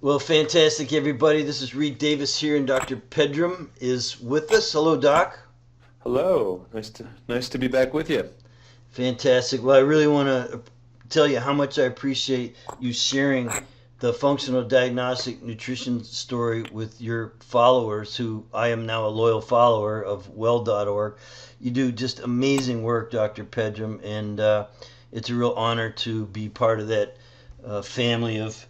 Well, fantastic, everybody. This is Reed Davis here, and Dr. Pedram is with us. Hello, Doc. Hello, nice to be back with you. Fantastic. Well, I really want to tell you how much I appreciate you sharing the Functional Diagnostic Nutrition story with your followers, who I am now a loyal follower of well.org. You do just amazing work, Dr. Pedram, and it's a real honor to be part of that family of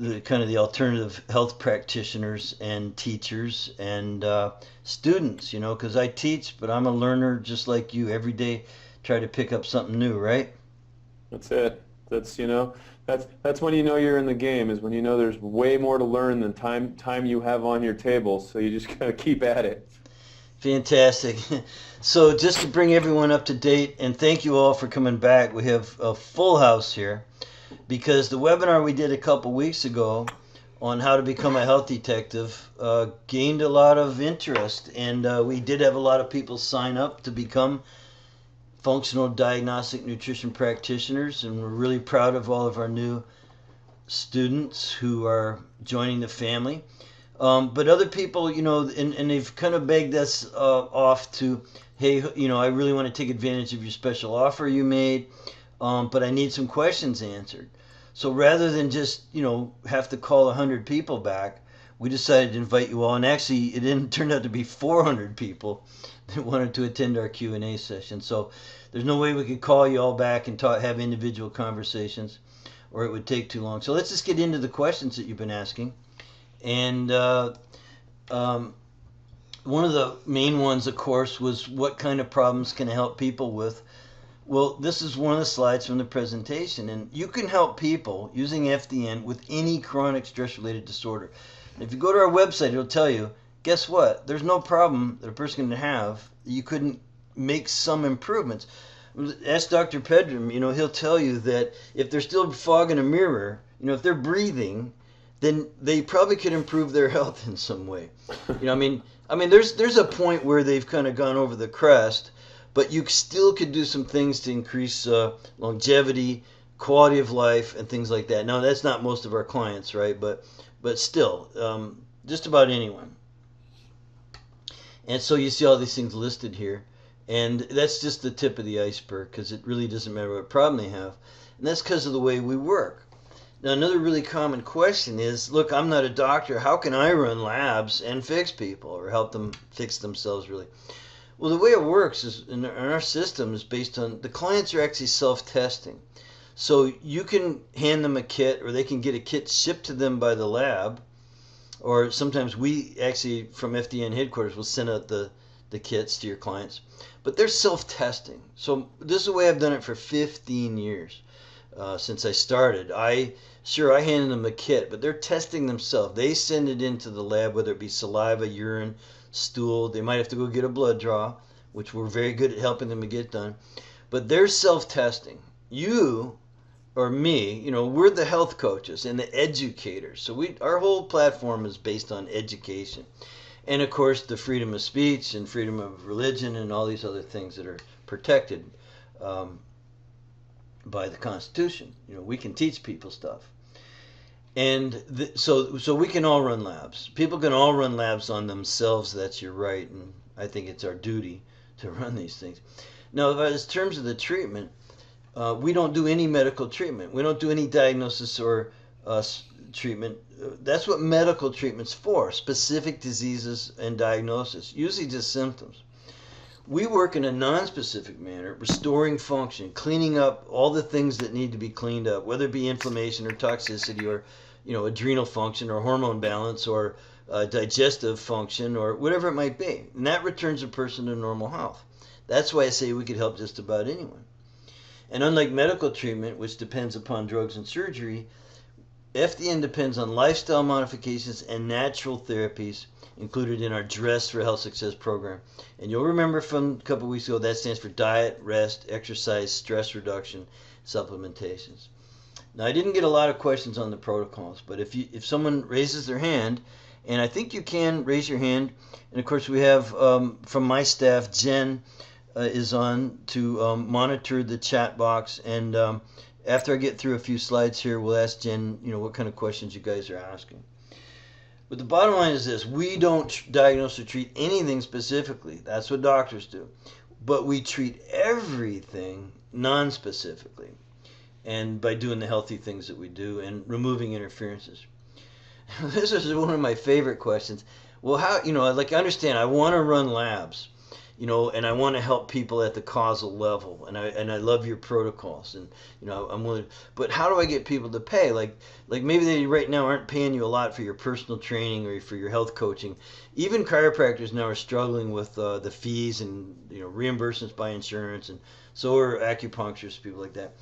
the kind of the alternative health practitioners and teachers and students, because I teach, but I'm a learner just like you. Every day try to pick up something new, right? That's it. That's when you know you're in the game, is when you know there's way more to learn than time you have on your table. So you just gotta keep at it. Fantastic. So just to bring everyone up to date, and thank you all for coming back. We have a full house here because the webinar we did a couple weeks ago on how to become a health detective gained a lot of interest, and we did have a lot of people sign up to become functional diagnostic nutrition practitioners, and we're really proud of all of our new students who are joining the family. But other people, and they've kind of begged us off to, hey, I really want to take advantage of your special offer you made, but I need some questions answered. So rather than just, have to call 100 people back, we decided to invite you all. And actually, it didn't turn out to be 400 people that wanted to attend our Q&A session. So there's no way we could call you all back and have individual conversations, or it would take too long. So let's just get into the questions that you've been asking. And one of the main ones, of course, was what kind of problems can I help people with? Well, this is one of the slides from the presentation, and you can help people using FDN with any chronic stress-related disorder. And if you go to our website, it'll tell you, guess what? There's no problem that a person can have that you couldn't make some improvements. Ask Dr. Pedram, he'll tell you that if they're still fogging a mirror, if they're breathing, then they probably could improve their health in some way. There's a point where they've kind of gone over the crest, but you still could do some things to increase longevity, quality of life, and things like that. Now, that's not most of our clients, right? But still, just about anyone. And so you see all these things listed here, and that's just the tip of the iceberg, because it really doesn't matter what problem they have, and that's because of the way we work. Now, another really common question is, look, I'm not a doctor. How can I run labs and fix people or help them fix themselves, really? Well, the way it works is, in our system, is based on the clients are actually self-testing. So you can hand them a kit, or they can get a kit shipped to them by the lab, or sometimes we actually, from FDN headquarters, will send out the kits to your clients. But they're self-testing. So this is the way I've done it for 15 years. Since I started, I handed them a kit, but they're testing themselves. They send it into the lab, whether it be saliva, urine, stool. They might have to go get a blood draw, which we're very good at helping them to get done. But they're self-testing. You or me, we're the health coaches and the educators. So our whole platform is based on education. And of course, the freedom of speech and freedom of religion and all these other things that are protected by the Constitution. We can teach people stuff. And so we can all run labs. People can all run labs on themselves. That's your right. And I think it's our duty to run these things. Now, in terms of the treatment, we don't do any medical treatment. We don't do any diagnosis or treatment. That's what medical treatment's for, specific diseases and diagnosis, usually just symptoms. We work in a non-specific manner, restoring function, cleaning up all the things that need to be cleaned up, whether it be inflammation or toxicity or, adrenal function or hormone balance or digestive function or whatever it might be. And that returns a person to normal health. That's why I say we could help just about anyone. And unlike medical treatment, which depends upon drugs and surgery, FDN depends on lifestyle modifications and natural therapies included in our Dress for Health Success program. And you'll remember from a couple of weeks ago, that stands for diet, rest, exercise, stress reduction, supplementations. Now, I didn't get a lot of questions on the protocols, but if someone raises their hand, and I think you can raise your hand, and of course we have from my staff, Jen is on to monitor the chat box, and after I get through a few slides here, we'll ask Jen, what kind of questions you guys are asking. But the bottom line is this: we don't diagnose or treat anything specifically. That's what doctors do. But we treat everything non-specifically, and by doing the healthy things that we do and removing interferences. This is one of my favorite questions. Well, how, like, I understand, I want to run labs, and I want to help people at the causal level, and I love your protocols, and I'm willing. But how do I get people to pay? Like maybe they right now aren't paying you a lot for your personal training or for your health coaching. Even chiropractors now are struggling with the fees and reimbursements by insurance, and so are acupuncturists, people like that.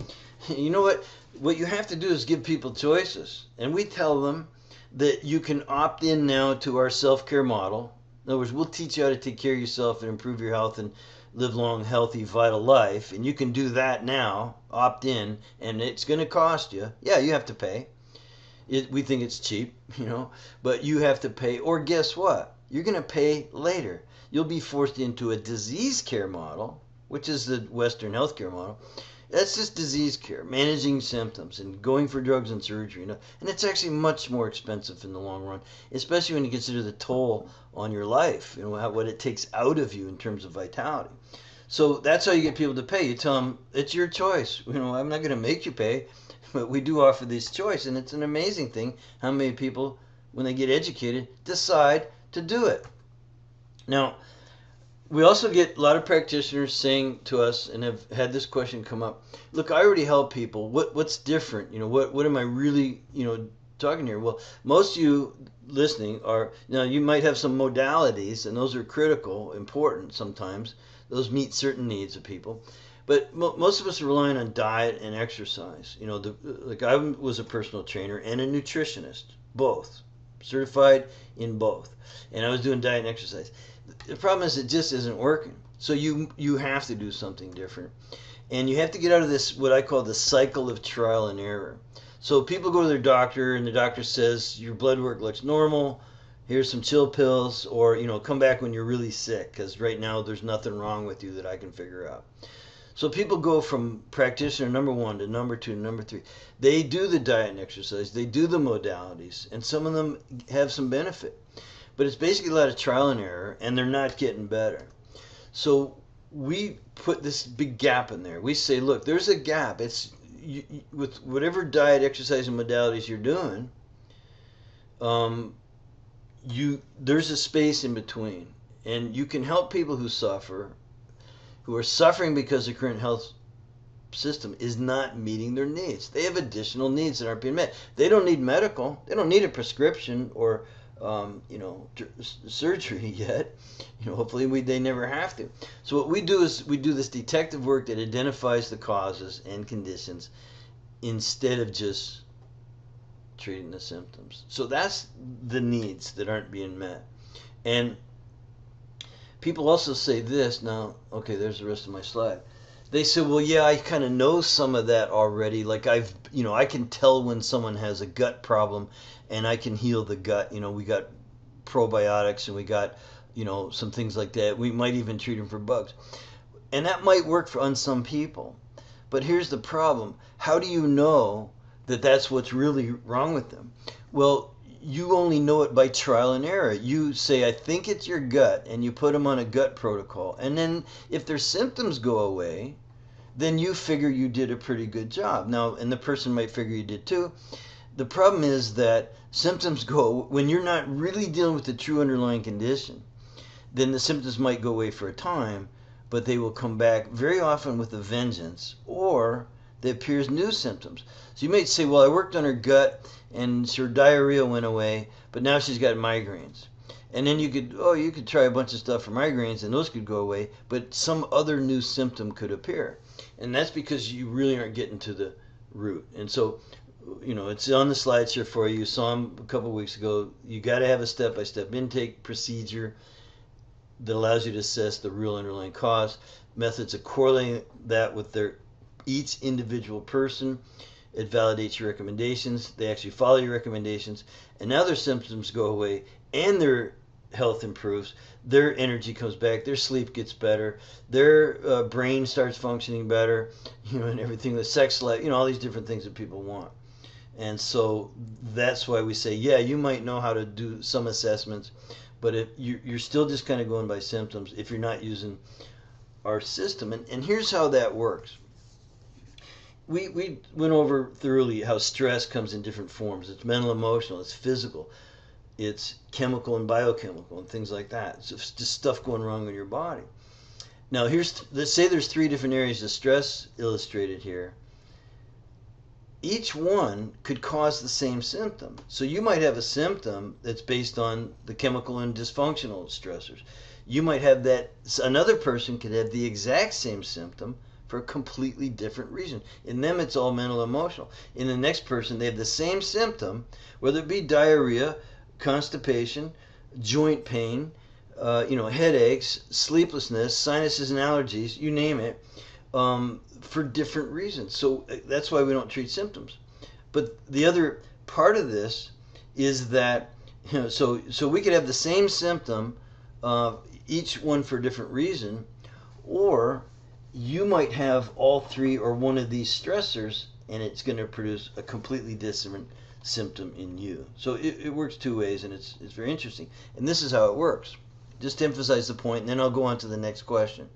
You know what? What you have to do is give people choices, and we tell them that you can opt in now to our self-care model. In other words, we'll teach you how to take care of yourself and improve your health and live long, healthy, vital life. And you can do that now, opt in, and it's going to cost you. Yeah, you have to pay. We think it's cheap, but you have to pay. Or guess what? You're going to pay later. You'll be forced into a disease care model, which is the Western healthcare model. That's just disease care, managing symptoms and going for drugs and surgery. And it's actually much more expensive in the long run, especially when you consider the toll on your life, what it takes out of you in terms of vitality. So that's how you get people to pay. You tell them, it's your choice. I'm not going to make you pay, but we do offer this choice. And it's an amazing thing how many people, when they get educated, decide to do it. Now, we also get a lot of practitioners saying to us, and have had this question come up, look, I already help people. What's different? What am I really, talking here? Well, most of you listening are, you might have some modalities, and those are critical, important sometimes. Those meet certain needs of people. But most of us are relying on diet and exercise. Like I was a personal trainer and a nutritionist, both, certified in both. And I was doing diet and exercise. The problem is it just isn't working. So you have to do something different. And you have to get out of this, what I call the cycle of trial and error. So people go to their doctor and the doctor says, your blood work looks normal, here's some chill pills, or, come back when you're really sick, because right now there's nothing wrong with you that I can figure out. So people go from practitioner number 1 to number 2 to number 3. They do the diet and exercise, they do the modalities, and some of them have some benefit. But it's basically a lot of trial and error, and they're not getting better. So we put this big gap in there. We say, look, there's a gap. It's with whatever diet, exercise, and modalities you're doing, there's a space in between. And you can help people who are suffering because the current health system is not meeting their needs. They have additional needs that aren't being met. They don't need medical. They don't need a prescription or surgery yet. Hopefully they never have to. So what we do is we do this detective work that identifies the causes and conditions instead of just treating the symptoms. So that's the needs that aren't being met. And people also say this now. Okay, there's the rest of my slide. They say, well, yeah, I kind of know some of that already. Like I can tell when someone has a gut problem, and I can heal the gut. We got probiotics and we got, some things like that. We might even treat them for bugs. And that might work on some people. But here's the problem. How do you know that that's what's really wrong with them? Well, you only know it by trial and error. You say, I think it's your gut, and you put them on a gut protocol. And then if their symptoms go away, then you figure you did a pretty good job. Now, and the person might figure you did too. The problem is that symptoms go, when you're not really dealing with the true underlying condition, then the symptoms might go away for a time, but they will come back very often with a vengeance, or they appear as new symptoms. So you might say, well, I worked on her gut and her diarrhea went away, but now she's got migraines. And then you could try a bunch of stuff for migraines and those could go away, but some other new symptom could appear. And that's because you really aren't getting to the root. And so, it's on the slides here for you. You saw them a couple of weeks ago. You got to have a step-by-step intake procedure that allows you to assess the real underlying cause. Methods of correlating that with each individual person. It validates your recommendations. They actually follow your recommendations. And now their symptoms go away and their health improves, their energy comes back, their sleep gets better, their brain starts functioning better, and everything, the sex life, all these different things that people want. And so that's why we say, yeah, you might know how to do some assessments, but if you're still just kind of going by symptoms if you're not using our system. And here's how that works. We went over thoroughly how stress comes in different forms. It's mental, emotional, it's physical, it's chemical and biochemical and things like that. It's just stuff going wrong in your body. Now let's say there's 3 different areas of stress illustrated here. Each one could cause the same symptom. So you might have a symptom that's based on the chemical and dysfunctional stressors. You might have that, another person could have the exact same symptom for a completely different reason. In them, it's all mental, emotional. In the next person, they have the same symptom, whether it be diarrhea, constipation, joint pain, headaches, sleeplessness, sinuses and allergies, you name it, for different reasons. So that's why we don't treat symptoms. But the other part of this is that, so we could have the same symptom, each one for a different reason, or you might have all 3 or one of these stressors, and it's going to produce a completely different symptom in you. So it works 2 ways, and it's very interesting. And this is how it works. Just to emphasize the point, and then I'll go on to the next question.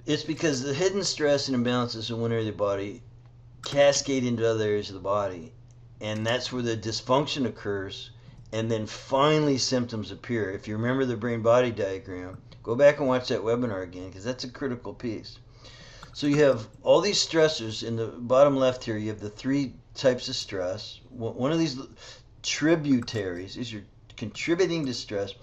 It's because the hidden stress and imbalances in one area of the body cascade into other areas of the body, and that's where the dysfunction occurs, and then finally symptoms appear. If you remember the brain-body diagram, go back and watch that webinar again, because that's a critical piece. So you have all these stressors in the bottom left here. You have the 3 types of stress. One of these tributaries is you're contributing to stress.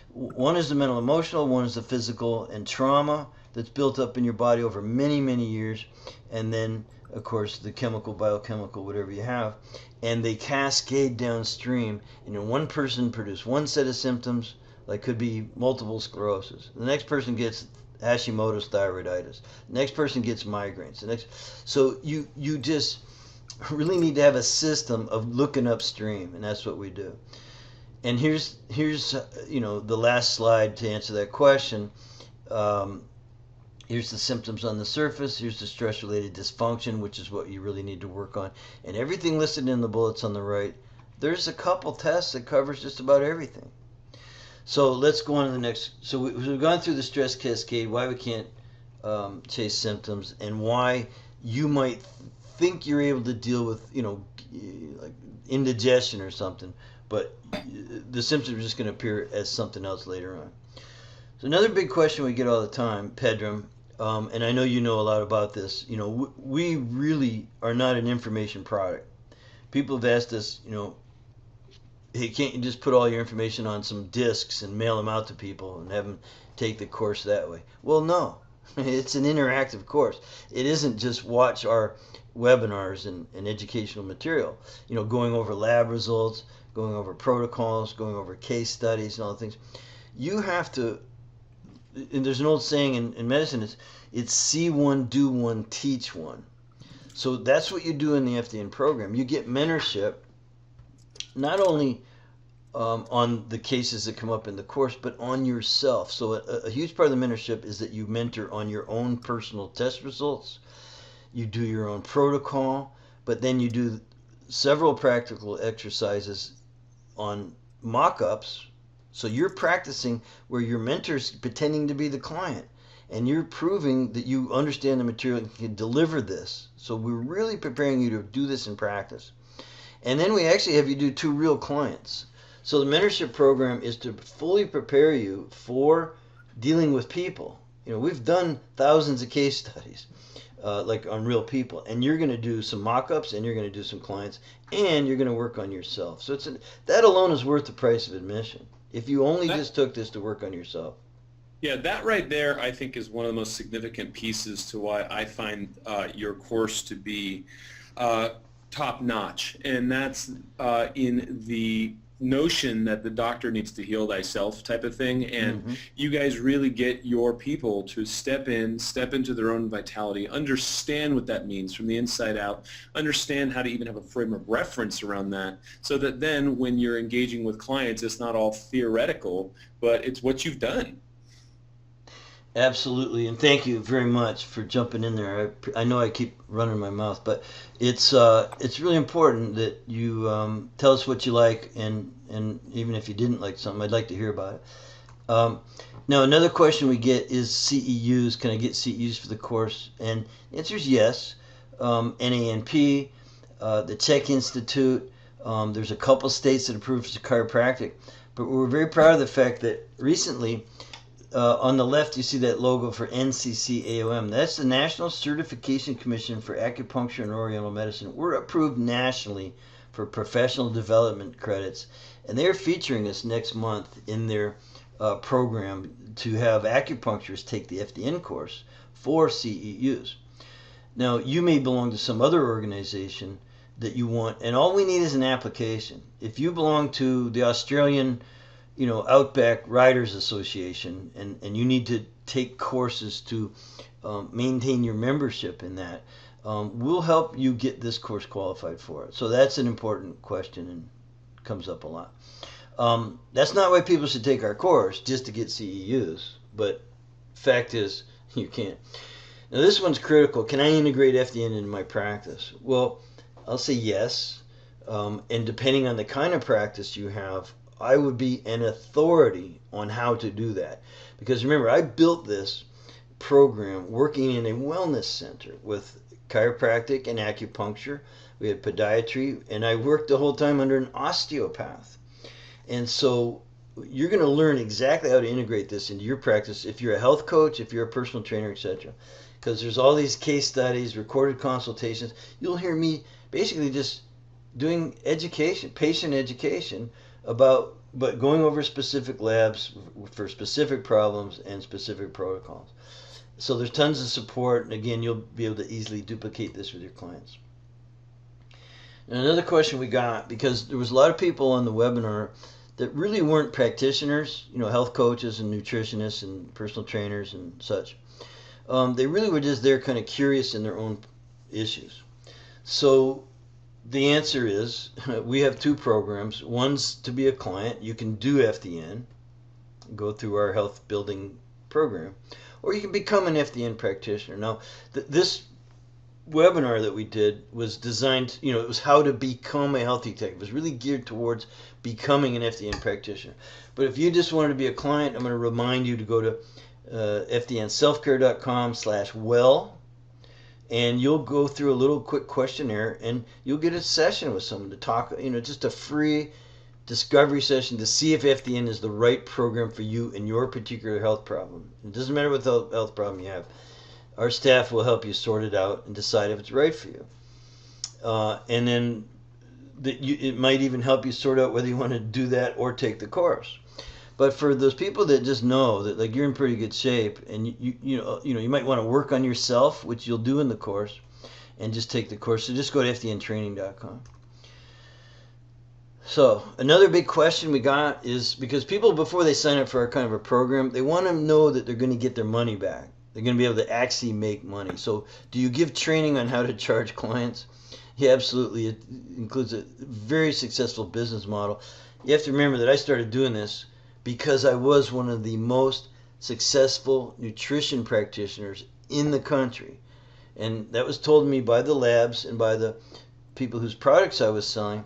One is the mental, emotional. One is the physical and trauma that's built up in your body over many, many years. And then, of course, the chemical, biochemical, whatever you have. And they cascade downstream. And in one person produce one set of symptoms, like could be multiple sclerosis. The next person gets Hashimoto's thyroiditis. The next person gets migraines. So you just really need to have a system of looking upstream, and that's what we do. And here's the last slide to answer that question. Here's the symptoms on the surface. Here's the stress-related dysfunction, which is what you really need to work on. And everything listed in the bullets on the right, there's a couple tests that covers just about everything. So let's go on to the next. So we've gone through the stress cascade, why we can't chase symptoms, and why you might think you're able to deal with, like indigestion or something, but the symptoms are just going to appear as something else later on. So another big question we get all the time, Pedram, and I know you know a lot about this, we really are not an information product. People have asked us, hey, can't you just put all your information on some discs and mail them out to people and have them take the course that way? Well, no. It's an interactive course. It isn't just watch our webinars and educational material, going over lab results, going over protocols, going over case studies and all the things. You have to, and there's an old saying in medicine, it's see one, do one, teach one. So that's what you do in the FDN program. You get mentorship, not only on the cases that come up in the course, but on yourself. So a huge part of the mentorship is that you mentor on your own personal test results. You do your own protocol, but then you do several practical exercises on mock-ups. So you're practicing where your mentor's pretending to be the client, and you're proving that you understand the material and can deliver this. So we're really preparing you to do this in practice. And then we actually have you do 2 real clients. So the mentorship program is to fully prepare you for dealing with people. We've done thousands of case studies, like on real people, and you're going to do some mock-ups, and you're going to do some clients, and you're going to work on yourself. So that alone is worth the price of admission if you only just took this to work on yourself. Yeah, that right there, I think, is one of the most significant pieces to why I find your course to be top-notch, and that's in the notion that the doctor needs to heal thyself type of thing, and Mm-hmm. you guys really get your people to step into their own vitality, understand what that means from the inside out, understand how to even have a frame of reference around that, so that then when you're engaging with clients, it's not all theoretical, but it's what you've done. Absolutely, and thank you very much for jumping in there. I know I keep running my mouth, but it's really important that you tell us what you like, and even if you didn't like something, I'd like to hear about it. Now, another question we get is CEUs. Can I get CEUs for the course? And the answer is yes. NANP, the Chek Institute. There's a couple states that approve of chiropractic, but we're very proud of the fact that recently. On the left, you see that logo for NCCAOM. That's the National Certification Commission for Acupuncture and Oriental Medicine. We're approved nationally for professional development credits, and they're featuring us next month in their program to have acupuncturists take the FDN course for CEUs. Now, you may belong to some other organization that you want, and all we need is an application. If you belong to the Australian Outback Riders Association, and you need to take courses to maintain your membership in that, we'll help you get this course qualified for it. So that's an important question and comes up a lot. That's not why people should take our course, just to get CEUs, but fact is, you can't. Now this one's critical. Can I integrate FDN into my practice? Well, I'll say yes, and depending on the kind of practice you have, I would be an authority on how to do that. Because remember, I built this program working in a wellness center with chiropractic and acupuncture. We had podiatry, and I worked the whole time under an osteopath. And so you're going to learn exactly how to integrate this into your practice if you're a health coach, if you're a personal trainer, etc. Because there's all these case studies, recorded consultations. You'll hear me basically just doing education, patient education, but going over specific labs for specific problems and specific protocols. So there's tons of support, and again, you'll be able to easily duplicate this with your clients. And another question we got, because there was a lot of people on the webinar that really weren't practitioners, health coaches and nutritionists and personal trainers and such. They really were just there kind of curious in their own issues. So the answer is we have two programs. One's to be a client. You can do FDN, go through our health building program, or you can become an FDN practitioner. Now, this webinar that we did was designed, it was how to become a healthy tech. It was really geared towards becoming an FDN practitioner. But if you just wanted to be a client, I'm going to remind you to go to fdnselfcare.com/well. And you'll go through a little quick questionnaire, and you'll get a session with someone to talk, just a free discovery session to see if FDN is the right program for you and your particular health problem. It doesn't matter what health problem you have. Our staff will help you sort it out and decide if it's right for you. And then it might even help you sort out whether you want to do that or take the course. But for those people that just know that you're in pretty good shape, and you might want to work on yourself, which you'll do in the course, and just take the course. So just go to fdntraining.com. So another big question we got is, because people, before they sign up for our kind of a program, they want to know that they're going to get their money back. They're going to be able to actually make money. So do you give training on how to charge clients? Yeah, absolutely. It includes a very successful business model. You have to remember that I started doing this because I was one of the most successful nutrition practitioners in the country. And that was told me by the labs and by the people whose products I was selling.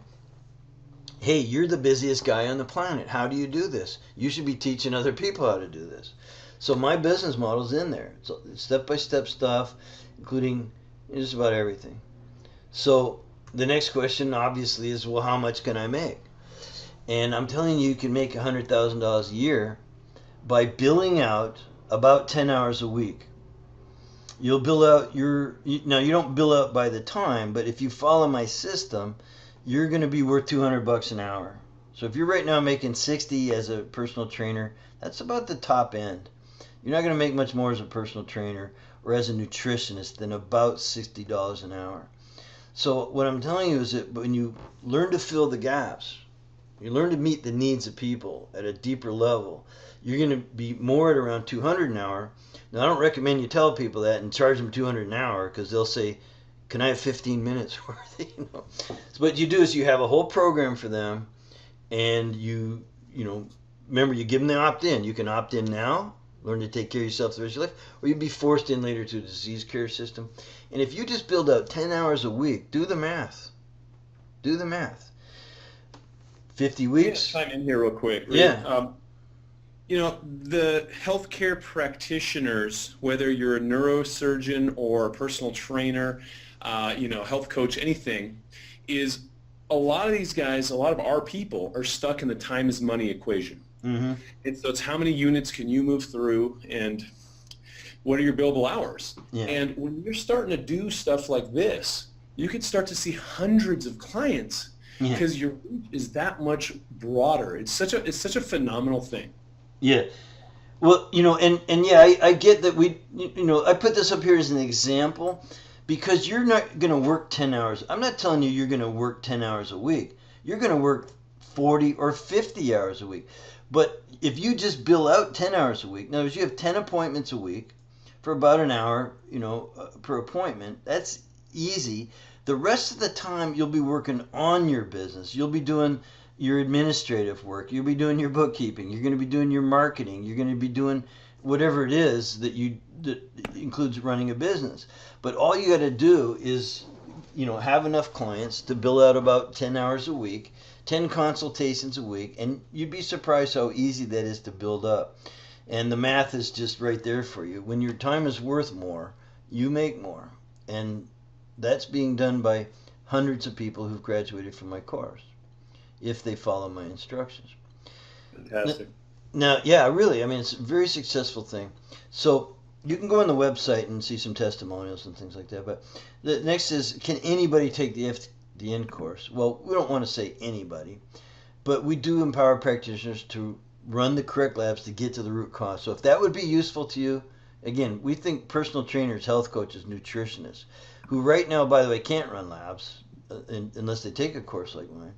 Hey, you're the busiest guy on the planet. How do you do this? You should be teaching other people how to do this. So my business model's in there. So step-by-step stuff, including just about everything. So the next question, obviously, is, well, how much can I make? And I'm telling you, you can make $100,000 a year by billing out about 10 hours a week. You'll bill out now you don't bill out by the time, but if you follow my system, you're going to be worth $200 an hour. So if you're right now making 60 as a personal trainer, that's about the top end. You're not going to make much more as a personal trainer or as a nutritionist than about $60 an hour. So what I'm telling you is that when you learn to fill the gaps, you learn to meet the needs of people at a deeper level, you're going to be more at around 200 an hour. Now, I don't recommend you tell people that and charge them 200 an hour, because they'll say, can I have 15 minutes worth? So what you do is you have a whole program for them, and you remember, you give them the opt-in. You can opt in now, learn to take care of yourself the rest of your life, or you'd be forced in later to a disease care system. And if you just build out 10 hours a week, do the math. 50 weeks. Chime in here real quick. Right? Yeah. The healthcare practitioners, whether you're a neurosurgeon or a personal trainer, health coach, anything, is a lot of these guys, a lot of our people are stuck in the time is money equation. Mm-hmm. And so it's how many units can you move through, and what are your billable hours? Yeah. And when you're starting to do stuff like this, you can start to see hundreds of clients, because your reach is that much broader. It's such a phenomenal thing. Yeah. Well, I get that I put this up here as an example, because you're not going to work 10 hours. I'm not telling you you're going to work 10 hours a week. You're going to work 40 or 50 hours a week. But if you just bill out 10 hours a week, in other words, you have 10 appointments a week for about an hour, per appointment, that's easy. The rest of the time you'll be working on your business. You'll be doing your administrative work. You'll be doing your bookkeeping. You're going to be doing your marketing. You're going to be doing whatever it is that includes running a business. But all you got to do is, have enough clients to bill out about 10 hours a week, 10 consultations a week, and you'd be surprised how easy that is to build up. And the math is just right there for you. When your time is worth more, you make more. And that's being done by hundreds of people who've graduated from my course, if they follow my instructions. Fantastic. Now, yeah, really, it's a very successful thing. So you can go on the website and see some testimonials and things like that. But the next is, can anybody take the FDN course? Well, we don't want to say anybody, but we do empower practitioners to run the correct labs to get to the root cause. So if that would be useful to you, again, we think personal trainers, health coaches, nutritionists, who right now, by the way, can't run labs unless they take a course like mine.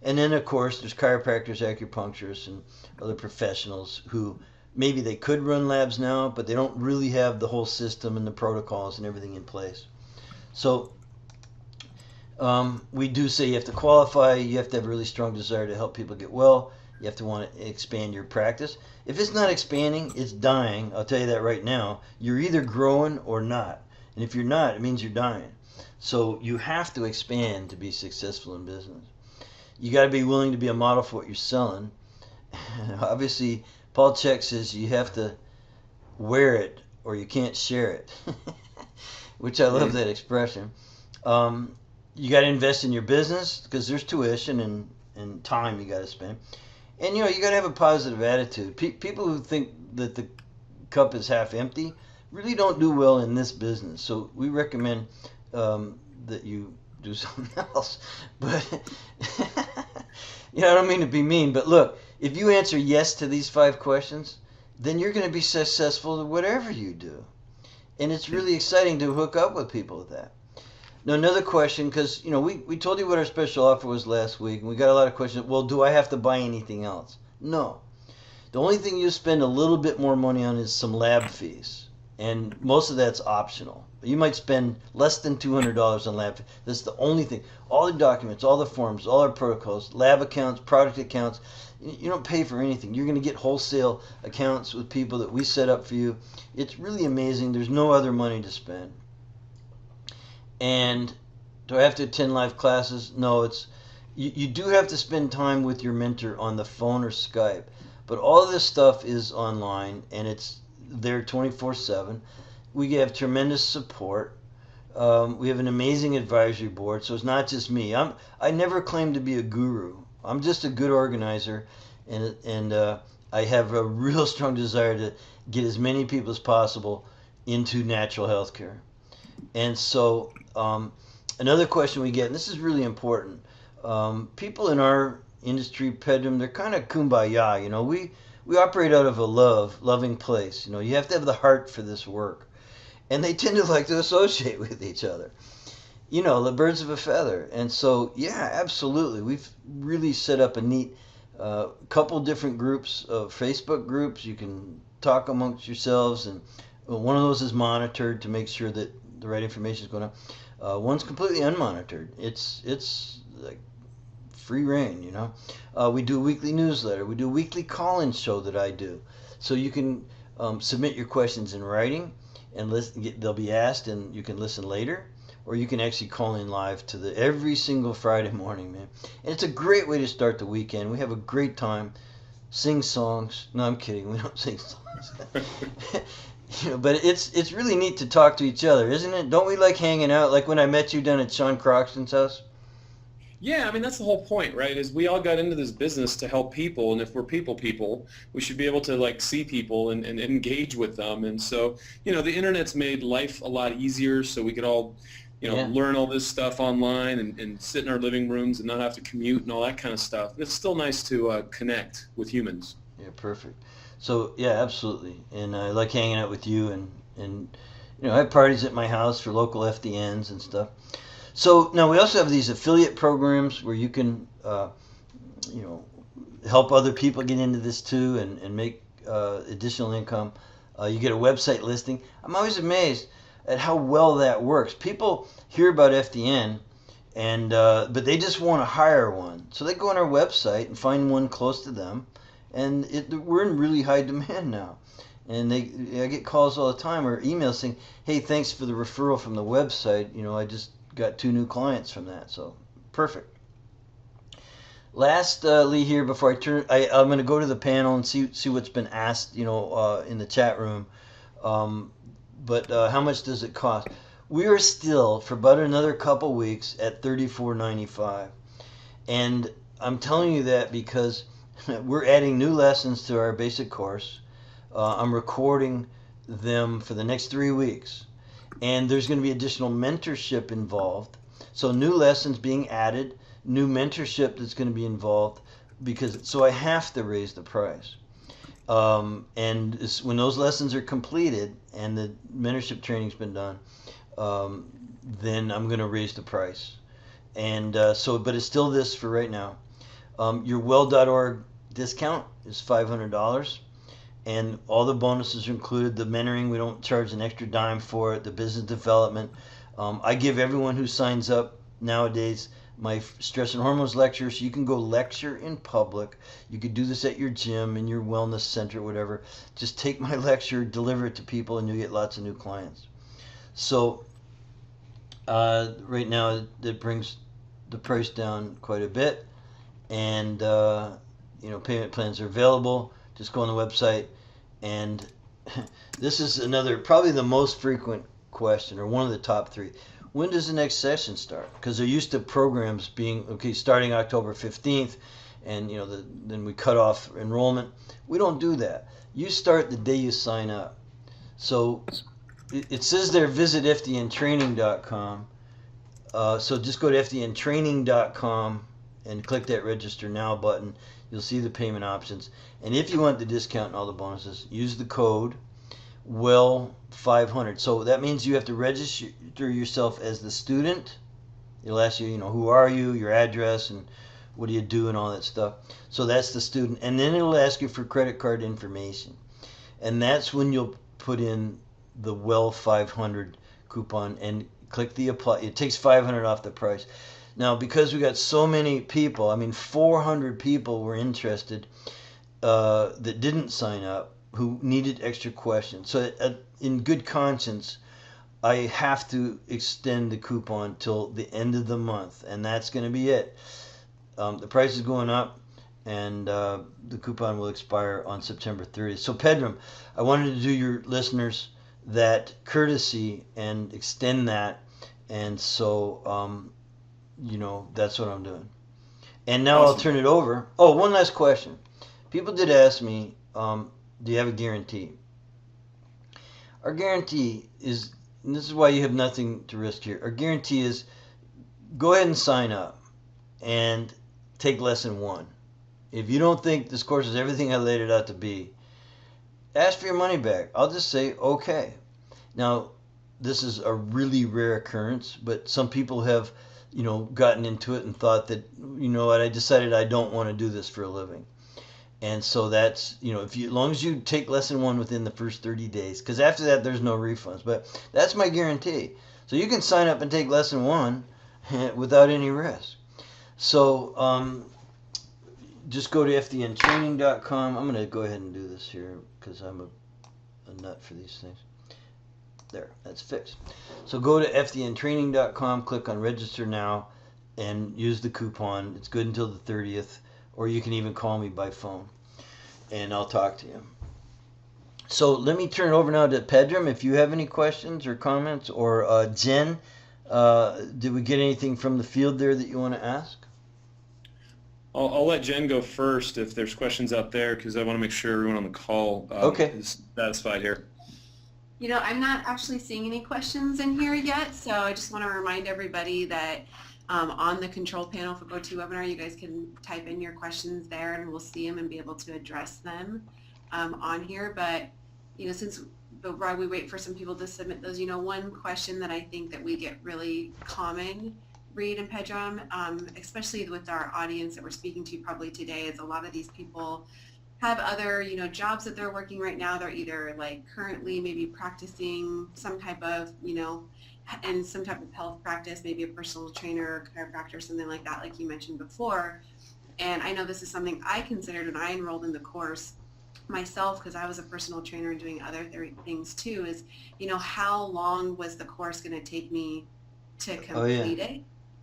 And then, of course, there's chiropractors, acupuncturists, and other professionals who maybe they could run labs now, but they don't really have the whole system and the protocols and everything in place. So we do say you have to qualify. You have to have a really strong desire to help people get well. You have to want to expand your practice. If it's not expanding, it's dying. I'll tell you that right now. You're either growing or not. And if you're not, it means you're dying. So you have to expand to be successful in business. You got to be willing to be a model for what you're selling. Obviously, Paul Chek says you have to wear it or you can't share it, which I love that expression. You got to invest in your business, because there's tuition and time you got to spend. And, you got to have a positive attitude. People who think that the cup is half empty really don't do well in this business. So we recommend that you do something else. But, I don't mean to be mean, but look, if you answer yes to these 5 questions, then you're going to be successful at whatever you do. And it's really exciting to hook up with people with that. Now, another question, because, we told you what our special offer was last week, and we got a lot of questions. Well, do I have to buy anything else? No. The only thing you spend a little bit more money on is some lab fees, and most of that's optional. You might spend less than $200 on lab fees. That's the only thing. All the documents, all the forms, all our protocols, lab accounts, product accounts, you don't pay for anything. You're going to get wholesale accounts with people that we set up for you. It's really amazing. There's no other money to spend. And do I have to attend live classes? No, you do have to spend time with your mentor on the phone or Skype. But all of this stuff is online, and it's there 24/7. We have tremendous support. We have an amazing advisory board, so it's not just me. I never claim to be a guru. I'm just a good organizer, and I have a real strong desire to get as many people as possible into natural health care. And so another question we get, and this is really important, people in our industry, Pedram, they're kind of kumbaya. We operate out of a loving place. You have to have the heart for this work. And they tend to like to associate with each other. the birds of a feather. And so, yeah, absolutely. We've really set up a neat couple different groups, Facebook groups. You can talk amongst yourselves, and one of those is monitored to make sure that the right information is going on. One's completely unmonitored. It's like free reign, We do a weekly newsletter. We do a weekly call-in show that I do. So you can submit your questions in writing, and they'll be asked, and you can listen later. Or you can actually call in live to every single Friday morning, man. And it's a great way to start the weekend. We have a great time, sing songs. No, I'm kidding. We don't sing songs. But it's really neat to talk to each other, isn't it? Don't we like hanging out? Like when I met you down at Sean Croxton's house? Yeah, I mean, that's the whole point, right? Is we all got into this business to help people, and if we're people, we should be able to see people and engage with them. And so, the internet's made life a lot easier, so we could all learn all this stuff online and sit in our living rooms and not have to commute and all that kind of stuff. But it's still nice to connect with humans. Yeah, perfect. So, yeah, absolutely. And I like hanging out with you, and I have parties at my house for local FDNs and stuff. So now we also have these affiliate programs where you can, help other people get into this too and make additional income. You get a website listing. I'm always amazed at how well that works. People hear about FDN, but they just want to hire one. So they go on our website and find one close to them, and we're in really high demand now. And I get calls all the time or emails saying, "Hey, thanks for the referral from the website. I just got 2 new clients from that." So perfect. Lastly, here before I turn, I'm going to go to the panel and see what's been asked, in the chat room. But how much does it cost? We are still, for about another couple weeks, at $34.95. And I'm telling you that because we're adding new lessons to our basic course. I'm recording them for the next 3 weeks. And there's going to be additional mentorship involved. So new lessons being added, new mentorship that's going to be involved, so I have to raise the price. And when those lessons are completed and the mentorship training's been done, then I'm going to raise the price. And but it's still this for right now. Your well.org discount is $500, and all the bonuses are included. The mentoring, we don't charge an extra dime for it. The business development, I give everyone who signs up nowadays my stress and hormones lecture, so you can go lecture in public. You could do this at your gym, in your wellness center, whatever. Just take my lecture, deliver it to people, and you'll get lots of new clients. So right now it brings the price down quite a bit, and payment plans are available. Just go on the website, and this is probably the most frequent question, or one of the top 3. When does the next session start? Because they're used to programs being, starting October 15th, and then we cut off enrollment. We don't do that. You start the day you sign up. So it says there, visit fdntraining.com. So just go to fdntraining.com and click that register now button. You'll see the payment options. And if you want the discount and all the bonuses, use the code WELL500. So that means you have to register yourself as the student. It'll ask you, who are you, your address, and what do you do, and all that stuff. So that's the student. And then it'll ask you for credit card information. And that's when you'll put in the WELL500 coupon and click the apply. It takes $500 off the price. Now, because we got so many people, 400 people were interested that didn't sign up, who needed extra questions. So in good conscience, I have to extend the coupon till the end of the month, and that's going to be it. The price is going up, and the coupon will expire on September 30th. So Pedram, I wanted to do your listeners that courtesy and extend that, and so that's what I'm doing. And now awesome. I'll turn it over. Oh, one last question. People did ask me, do you have a guarantee? Our guarantee is, and this is why you have nothing to risk here, our guarantee is go ahead and sign up and take lesson 1. If you don't think this course is everything I laid it out to be, ask for your money back. I'll just say, okay. Now, this is a really rare occurrence, but some people have, gotten into it and thought that, I decided I don't want to do this for a living. And so that's, as long as you take lesson 1 within the first 30 days, because after that there's no refunds, but that's my guarantee. So you can sign up and take lesson 1 without any risk. So just go to fdntraining.com. I'm going to go ahead and do this here because I'm a nut for these things. There, that's fixed. So go to fdntraining.com, click on register now, and use the coupon. It's good until the 30th, or you can even call me by phone, and I'll talk to you. So let me turn it over now to Pedram. If you have any questions or comments, or Jen, did we get anything from the field there that you want to ask? I'll let Jen go first if there's questions out there, because I want to make sure everyone on the call is satisfied here. I'm not actually seeing any questions in here yet, so I just want to remind everybody that on the control panel for GoToWebinar, you guys can type in your questions there, and we'll see them and be able to address them on here. But while we wait for some people to submit those, one question that I think that we get really common, Reed and Pedram, especially with our audience that we're speaking to probably today, is a lot of these people have other, jobs that they're working right now. They're either like currently maybe practicing some type of, in some type of health practice, maybe a personal trainer or chiropractor, something like that, like you mentioned before. And I know this is something I considered when I enrolled in the course myself, because I was a personal trainer and doing other things too, is, how long was the course going to take me to complete it?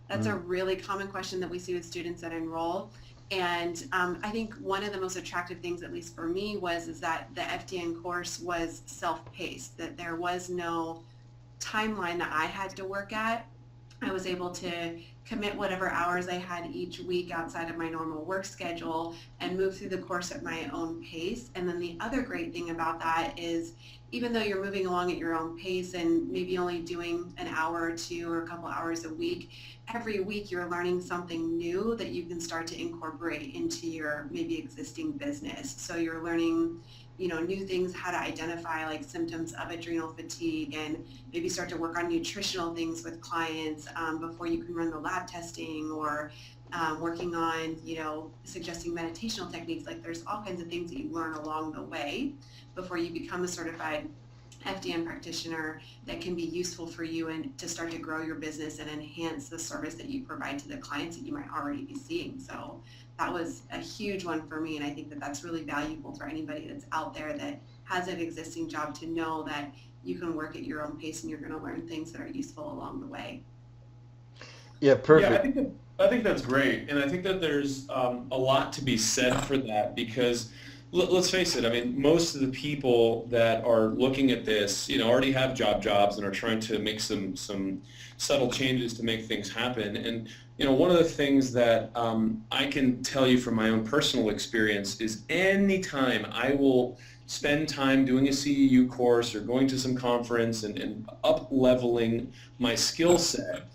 That's a really common question that we see with students that enroll. And I think one of the most attractive things, at least for me, is that the FDN course was self-paced, that there was no timeline that I had to work at. I was able to commit whatever hours I had each week outside of my normal work schedule and move through the course at my own pace. And then the other great thing about that is, even though you're moving along at your own pace and maybe only doing an hour or two or a couple hours a week, every week you're learning something new that you can start to incorporate into your maybe existing business. So you're learning, new things, how to identify like symptoms of adrenal fatigue, and maybe start to work on nutritional things with clients before you can run the lab testing, or working on, suggesting meditational techniques. Like, there's all kinds of things that you learn along the way before you become a certified FDN practitioner that can be useful for you and to start to grow your business and enhance the service that you provide to the clients that you might already be seeing. So that was a huge one for me, and I think that that's really valuable for anybody that's out there that has an existing job, to know that you can work at your own pace and you're going to learn things that are useful along the way. Yeah, perfect. Yeah, I think that's great, and I think that there's a lot to be said for that, because let's face it, I mean, most of the people that are looking at this, already have jobs and are trying to make some subtle changes to make things happen. And, one of the things that I can tell you from my own personal experience is, anytime I will spend time doing a CEU course or going to some conference and up-leveling my skill set,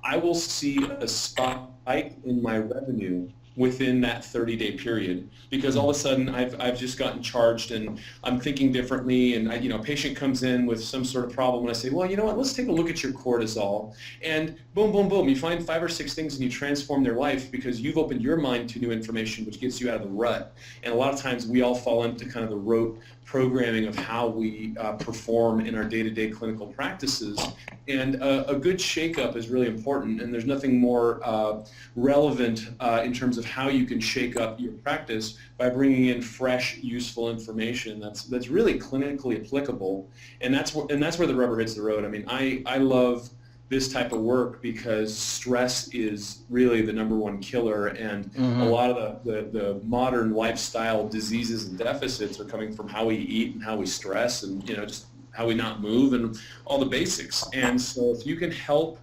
I will see a spike in my revenue within that 30-day period, because all of a sudden I've just gotten charged and I'm thinking differently, and a patient comes in with some sort of problem and I say, well, you know what, let's take a look at your cortisol, and boom, boom, boom, you find 5 or 6 things and you transform their life because you've opened your mind to new information, which gets you out of the rut. And a lot of times we all fall into kind of the rote programming of how we perform in our day-to-day clinical practices. And a good shake-up is really important, and there's nothing more relevant in terms of how you can shake up your practice by bringing in fresh, useful information that's really clinically applicable. And that's where the rubber hits the road. I mean, I love this type of work because stress is really the #1 killer, and a lot of the modern lifestyle diseases and deficits are coming from how we eat and how we stress, and just how we not move, and all the basics. And so if you can help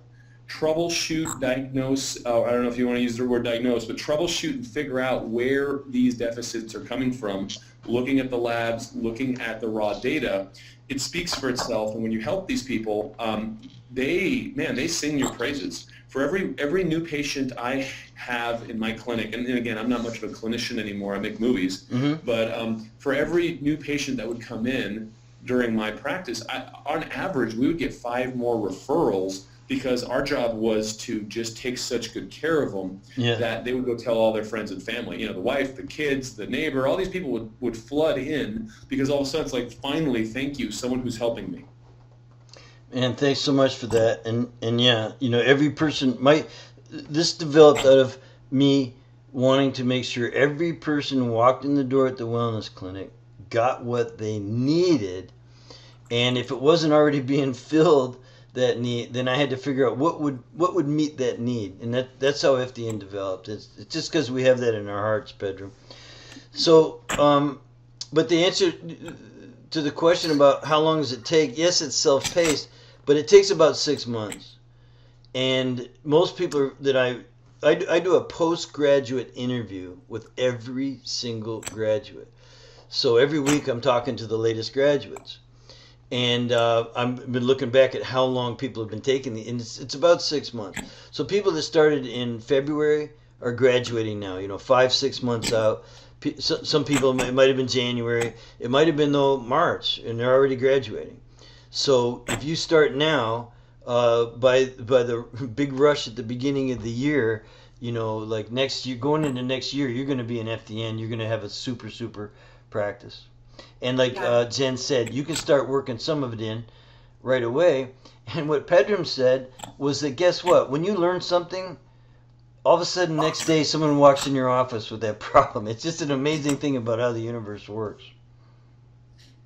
troubleshoot, diagnose, I don't know if you want to use the word diagnose, but troubleshoot and figure out where these deficits are coming from, looking at the labs, looking at the raw data, it speaks for itself. And when you help these people, they sing your praises. For every new patient I have in my clinic, and again, I'm not much of a clinician anymore, I make movies, but for every new patient that would come in, during my practice, on average, we would get 5 more referrals because our job was to just take such good care of them that they would go tell all their friends and family. You know, the wife, the kids, the neighbor, all these people would flood in because all of a sudden it's like, finally, thank you, someone who's helping me. And thanks so much for that. And yeah, you know, every person this developed out of me wanting to make sure every person walked in the door at the wellness clinic got what they needed, and if it wasn't already being filled, that need, then I had to figure out what would meet that need, and that's how FDN developed. It's just because we have that in our hearts, Pedram. So, but the answer to the question about how long does it take? Yes, it's self-paced, but it takes about 6 months. And most people that I do a postgraduate interview with every single graduate. So every week I'm talking to the latest graduates. And I've been looking back at how long people have been taking and it's about 6 months. So people that started in February are graduating now, 5-6 months out. Some people, it might have been January, it might have been March, and they're already graduating. So if you start now, by the big rush at the beginning of the year, like next year, going into next year, you're going to be an FDN, you're going to have a super practice. And like Jen said, you can start working some of it in right away. And what Pedram said was that, guess what? When you learn something, all of a sudden next day someone walks in your office with that problem. It's just an amazing thing about how the universe works.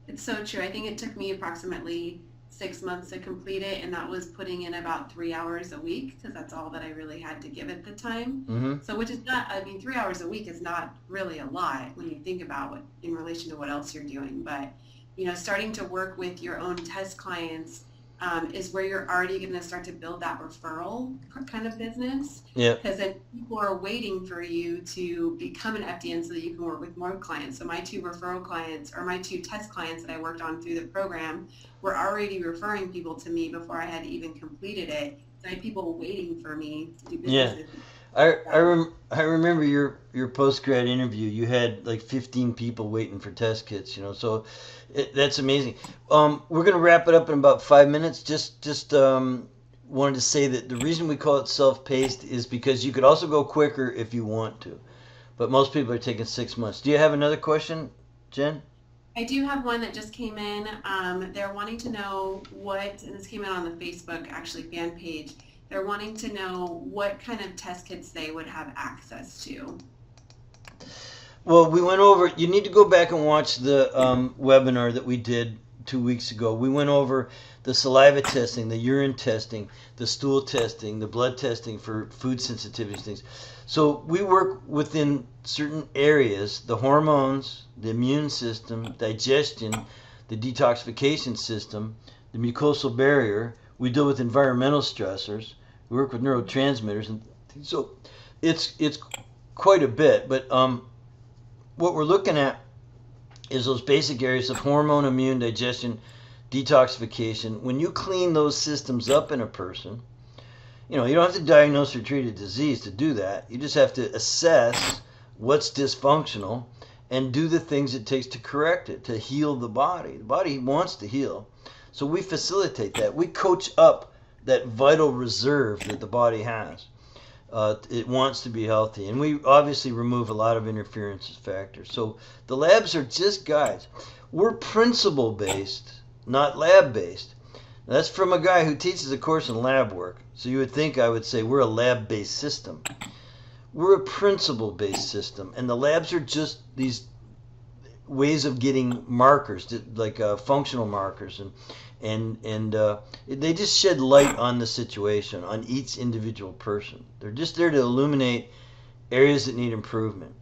It's so true. I think it took me approximately 6 months to complete it, and that was putting in about 3 hours a week because that's all that I really had to give at the time. Mm-hmm. So which is not, 3 hours a week is not really a lot when you think about in relation to what else you're doing. But, starting to work with your own test clients is where you're already going to start to build that referral kind of business. Yeah. Because then people are waiting for you to become an FDN so that you can work with more clients. So my 2 referral clients, or my 2 test clients that I worked on through the program, were already referring people to me before I had even completed it. So I had people waiting for me to do business. Yeah. with me. I remember your post-grad interview. You had like 15 people waiting for test kits, so that's amazing. We're going to wrap it up in about 5 minutes. Just wanted to say that the reason we call it self-paced is because you could also go quicker if you want to. But most people are taking 6 months. Do you have another question, Jen? I do have one that just came in. They're wanting to know and this came in on the Facebook fan page. They're wanting to know what kind of test kits they would have access to. Well, we went over, you need to go back and watch the webinar that we did 2 weeks ago. We went over the saliva testing, the urine testing, the stool testing, the blood testing for food sensitivities, things. So we work within certain areas, the hormones, the immune system, digestion, the detoxification system, the mucosal barrier. We deal with environmental stressors. We work with neurotransmitters, and so it's quite a bit. But what we're looking at is those basic areas of hormone, immune, digestion, detoxification. When you clean those systems up in a person, you don't have to diagnose or treat a disease to do that. You just have to assess what's dysfunctional and do the things it takes to correct it, to heal the body. The body wants to heal. So we facilitate that. We coach up that vital reserve that the body has. It wants to be healthy. And we obviously remove a lot of interference factors. So the labs are just guides. We're principle-based, not lab-based. That's from a guy who teaches a course in lab work. So you would think I would say we're a lab-based system. We're a principle-based system. And the labs are just these ways of getting markers, like functional markers, and they just shed light on the situation, on each individual person. They're just there to illuminate areas that need improvement.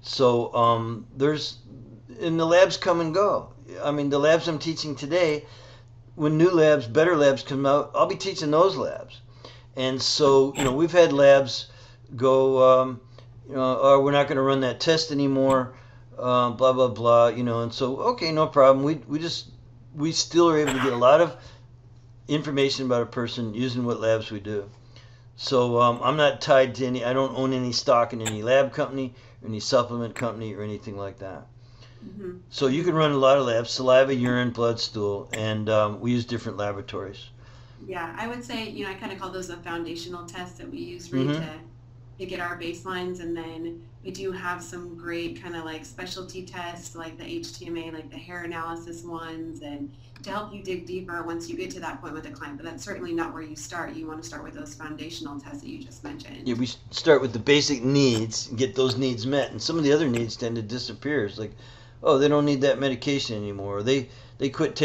So and the labs come and go. The labs I'm teaching today, when new labs, better labs come out, I'll be teaching those labs. And so, we've had labs go, oh, we're not going to run that test anymore. Blah blah blah, and so okay, no problem. We still are able to get a lot of information about a person using what labs we do. So I'm not tied to I don't own any stock in any lab company or any supplement company or anything like that. Mhm. So you can run a lot of labs: saliva, urine, blood, stool, and we use different laboratories. Yeah, I would say, I kind of call those the foundational tests that we use, Reed, Mm-hmm. to get our baselines, and then we do have some great kind of like specialty tests like the HTMA, like the hair analysis ones, and to help you dig deeper once you get to that point with a client. But that's certainly not where you start. You want to start with those foundational tests that you just mentioned. Yeah, we start with the basic needs and get those needs met, and some of the other needs tend to disappear. It's like, oh, they don't need that medication anymore. Or they quit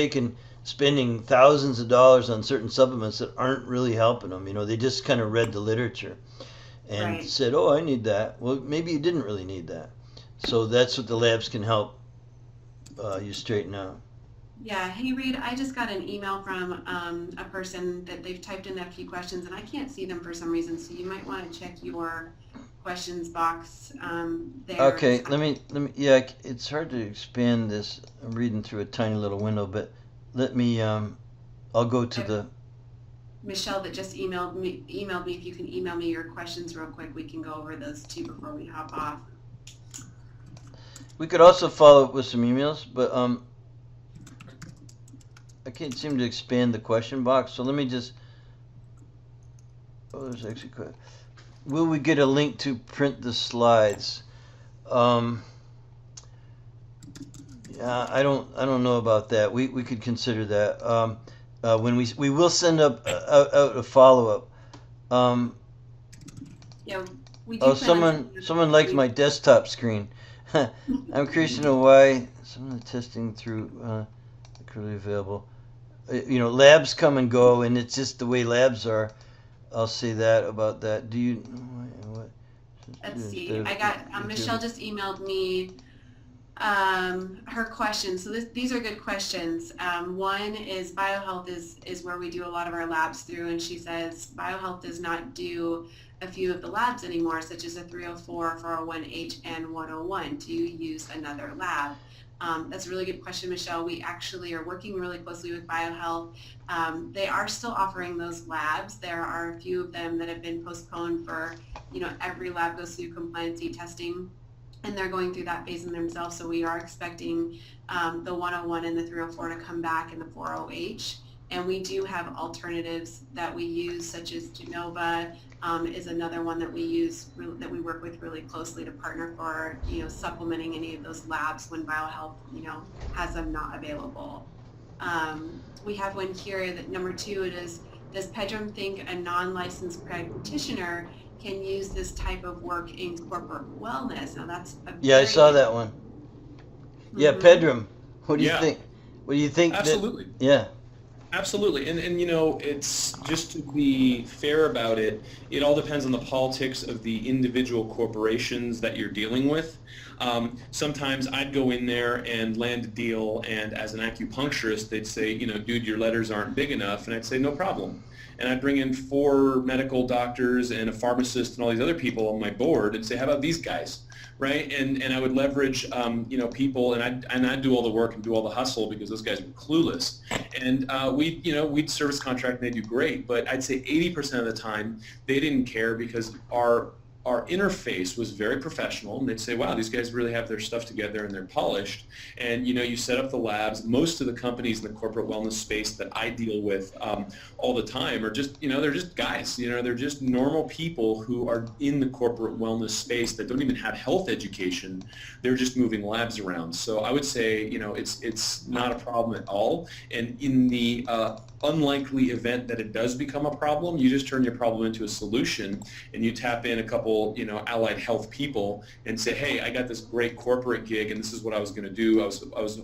spending thousands of dollars on certain supplements that aren't really helping them. They just kind of read the literature and Right. said, oh, I need that. Well, maybe you didn't really need that. So that's what the labs can help you straighten out. Yeah, hey Reed, I just got an email from a person that they've typed in a few questions and I can't see them for some reason, so you might want to check your questions box there. Okay, let me. Yeah, it's hard to expand this. I'm reading through a tiny little window, but let me. I'll go to the. Michelle that just emailed me. If you can email me your questions real quick, we can go over those too before we hop off. We could also follow up with some emails, but I can't seem to expand the question box. So let me just. Oh, there's actually quite. Will we get a link to print the slides? Yeah, I don't know about that. We could consider that. When we will send out a follow up. Yeah, we do. Oh, someone likes my desktop screen. I'm curious to know why some of the testing through currently available. Labs come and go, and it's just the way labs are. I'll say that about that. Do you? What? Let's see. I got Michelle just emailed me her questions. So these are good questions. One is BioHealth is where we do a lot of our labs through, and she says BioHealth does not do a few of the labs anymore, such as a 304, 401H, and 101. Do you use another lab? That's a really good question, Michelle. We actually are working really closely with BioHealth. They are still offering those labs. There are a few of them that have been postponed for, every lab goes through compliancy testing, and they're going through that phase in themselves. So we are expecting the 101 and the 304 to come back, and the 40H. And we do have alternatives that we use, such as Genova is another one that we use, that we work with really closely to partner for, supplementing any of those labs when BioHealth, has them not available. We have one here that number 2, it is, does Pedram think a non-licensed practitioner can use this type of work in corporate wellness? Now that's I saw that one. Yeah, Pedram. What do you think? What do you think? Absolutely. Yeah. Absolutely, and it's just to be fair about it. It all depends on the politics of the individual corporations that you're dealing with. Sometimes I'd go in there and land a deal, and as an acupuncturist, they'd say, dude, your letters aren't big enough, and I'd say, no problem. And I'd bring in 4 medical doctors and a pharmacist and all these other people on my board and say, how about these guys? Right, and I would leverage, people, and I'd do all the work and do all the hustle because those guys were clueless, and we'd service contract and they'd do great, but I'd say 80% of the time they didn't care because our interface was very professional, and they'd say, wow, these guys really have their stuff together and they're polished. And you set up the labs. Most of the companies in the corporate wellness space that I deal with all the time are just, they're just guys. They're just normal people who are in the corporate wellness space that don't even have health education. They're just moving labs around. So I would say, it's not a problem at all. And in the unlikely event that it does become a problem, you just turn your problem into a solution, and you tap in a couple, allied health people and say, hey, I got this great corporate gig, and this is what I was going to do. I was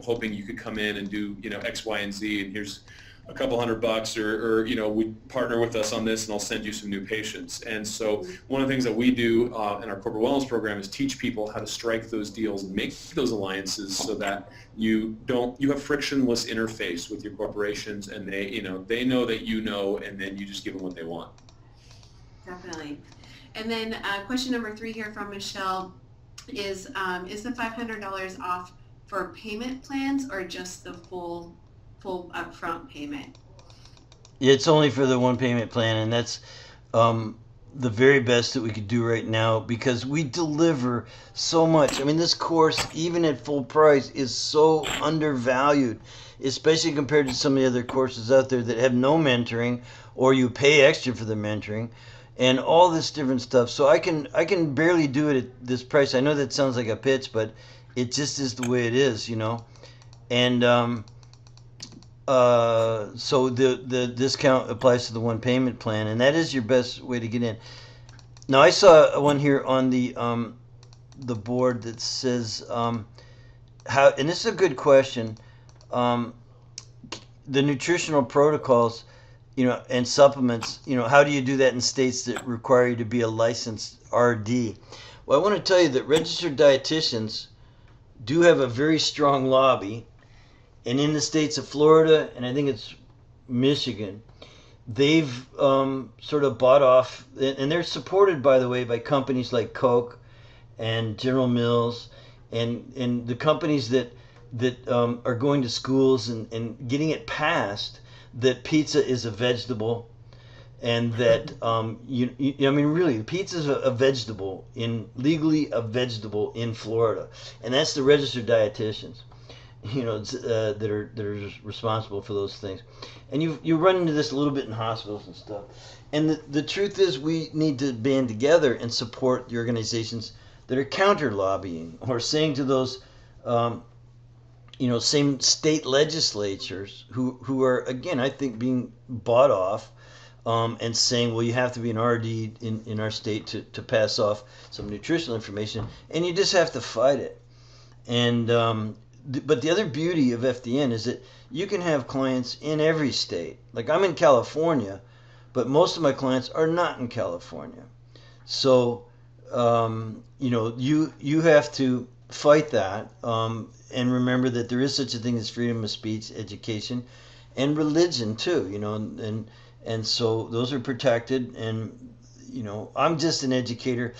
hoping you could come in and do, X, Y, and Z, and here's a couple $100, or we partner with us on this, and I'll send you some new patients. And so one of the things that we do in our corporate wellness program is teach people how to strike those deals and make those alliances so that you have frictionless interface with your corporations, and they know that and then you just give them what they want. Definitely. And then question number 3 here from Michelle is the $500 off for payment plans or just the full upfront payment? It's only for the one payment plan, and that's the very best that we could do right now because we deliver so much. I mean, this course, even at full price, is so undervalued, especially compared to some of the other courses out there that have no mentoring or you pay extra for the mentoring and all this different stuff. So I can barely do it at this price. I know that sounds like a pitch, but it just is the way it is, you know. And so the discount applies to the one payment plan, and that is your best way to get in. Now I saw one here on the board that says how, and this is a good question. The nutritional protocols, you know, and supplements, you know, how do you do that in states that require you to be a licensed RD? Well, I want to tell you that registered dietitians do have a very strong lobby, and in the states of Florida, and I think it's Michigan, they've sort of bought off, and they're supported, by the way, by companies like Coke and General Mills, and the companies that are going to schools and getting it passed that pizza is a vegetable, and that I mean, really, pizza is a vegetable legally a vegetable in Florida, and that's the registered dietitians, you know, that are responsible for those things. And you run into this a little bit in hospitals and stuff. And the truth is, we need to band together and support the organizations that are counter lobbying or saying to those same state legislatures who are, again, I think, being bought off, and saying, well, you have to be an RD in our state to pass off some nutritional information, and you just have to fight it. And but the other beauty of FDN is that you can have clients in every state. Like, I'm in California, but most of my clients are not in California. So you have to fight that, and remember that there is such a thing as freedom of speech, education, and religion too, you know, and so those are protected. And, you know, I'm just an educator.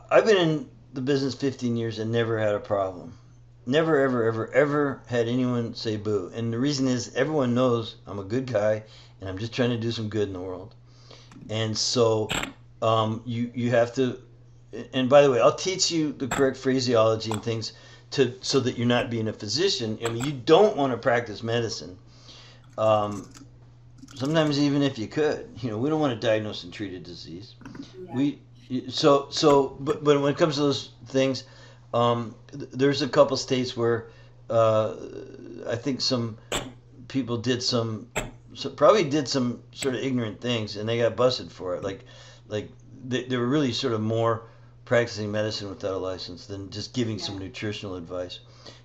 I've been in the business 15 years and never had a problem. Never, ever, ever, ever had anyone say boo. And the reason is everyone knows I'm a good guy and I'm just trying to do some good in the world. And so you have to, and by the way, I'll teach you the correct phraseology and things so that you're not being a physician. I mean, you don't want to practice medicine. Sometimes even if you could, you know, we don't want to diagnose and treat a disease. Yeah. But when it comes to those things, there's a couple states where I think some people probably did some sort of ignorant things, and they got busted for it. Like they were really sort of more practicing medicine without a license than just giving some nutritional advice.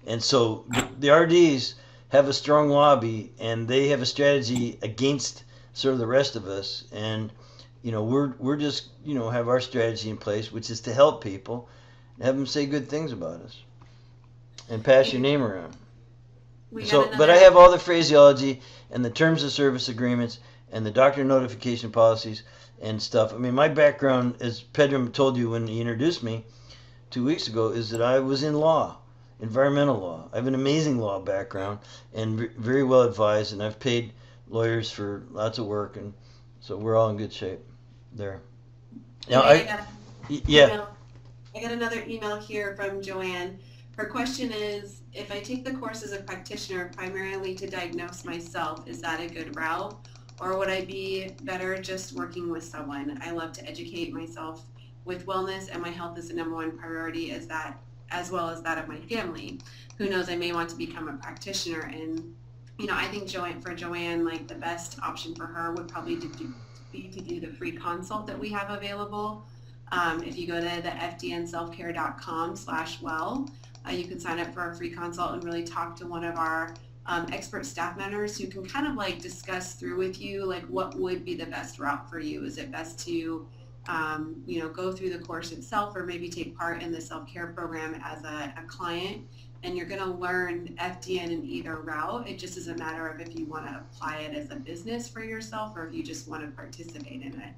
And so the RDs have a strong lobby, and they have a strategy against sort of the rest of us. And, you know, we're just, you know, have our strategy in place, which is to help people, have them say good things about us, and pass your name around. But I have all the phraseology and the terms of service agreements and the doctor notification policies and stuff. I mean, my background, as Pedram told you when he introduced me 2 weeks ago, is that I was in law, environmental law. I have an amazing law background and very well advised, and I've paid lawyers for lots of work, and so we're all in good shape there. Now, I got another email here from Joanne. Her question is, if I take the course as a practitioner primarily to diagnose myself, is that a good route? Or would I be better just working with someone? I love to educate myself with wellness, and my health is the number one priority, as well as that of my family. Who knows, I may want to become a practitioner. And, you know, I think for Joanne, like, the best option for her would probably be to do the free consult that we have available. If you go to the fdnselfcare.com/well, you can sign up for a free consult and really talk to one of our expert staff members who can kind of like discuss through with you, like, what would be the best route for you. Is it best to go through the course itself, or maybe take part in the self-care program as a client? And you're going to learn FDN in either route. It just is a matter of if you want to apply it as a business for yourself, or if you just want to participate in it.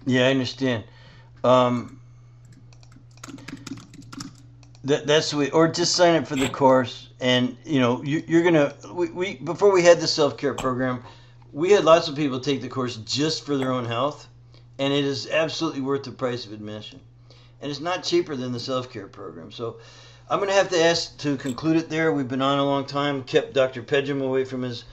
Yeah, I understand. That's the way. Or just sign up for the course, and, you know, you're gonna. We before we had the self-care program, we had lots of people take the course just for their own health, and it is absolutely worth the price of admission. And it's not cheaper than the self-care program. So I'm going to have to ask to conclude it there. We've been on a long time, kept Dr. Pedram away from his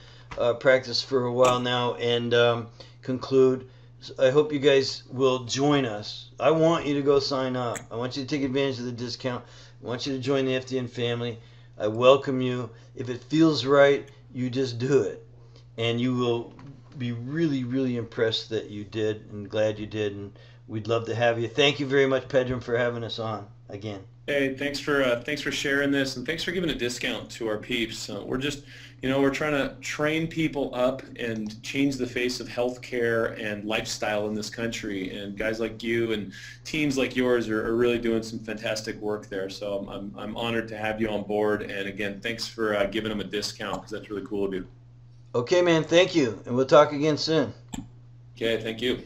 practice for a while now, and conclude. I hope you guys will join us. I want you to go sign up. I want you to take advantage of the discount. I want you to join the FDN family. I welcome you. If it feels right, you just do it. And you will be really, really impressed that you did, and glad you did. And we'd love to have you. Thank you very much, Pedram, for having us on again. Hey, thanks for sharing this, and thanks for giving a discount to our peeps. We're just, we're trying to train people up and change the face of healthcare and lifestyle in this country. And guys like you and teams like yours are really doing some fantastic work there. So I'm honored to have you on board. And again, thanks for giving them a discount, because that's really cool of you. Okay, man. Thank you, and we'll talk again soon. Okay, thank you.